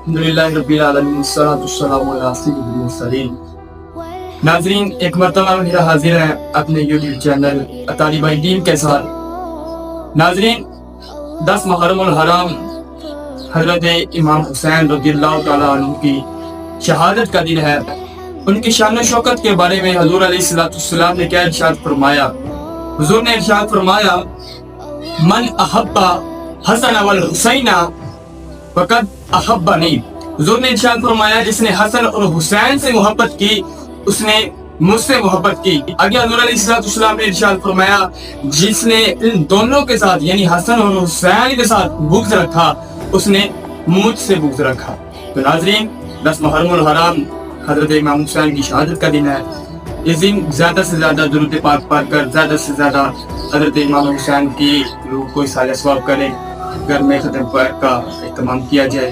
الحمدللہ رب العالمین والصلاة والسلام علی سید المرسلین۔ ناظرین، ایک مرتبہ میرا حاضر ہے اپنے یوٹیوب چینل طالب دین کے ساتھ۔ ناظرین، 10 محرم الحرام حضرت امام حسین رضی اللہ تعالیٰ عنہ کی شہادت کا دن ہے۔ ان کی شان و شوکت کے بارے میں حضور علیہ السلام نے کیا ارشاد فرمایا؟ حضور نے ارشاد فرمایا، من احب حسن والحسین فقد احبنی۔ حضور نے ارشاد فرمایا، جس نے حسن اور حسین سے محبت کی اس نے مجھ سے محبت کی۔ آگے حضور علیہ السلام نے ارشاد فرمایا، جس نے ان دونوں کے ساتھ یعنی حسن اور حسین کے ساتھ بغض رکھا اس نے مجھ سے بغض رکھا۔ تو ناظرین، 10 محرم الحرام حضرت امام حسین کی شہادت کا دن ہے۔ اس دن زیادہ سے زیادہ درود پاک پڑھ کر زیادہ سے زیادہ حضرت امام حسین کی روح کو اصالہ ثواب کریں، گھر میں ختم کا اہتمام کیا جائے۔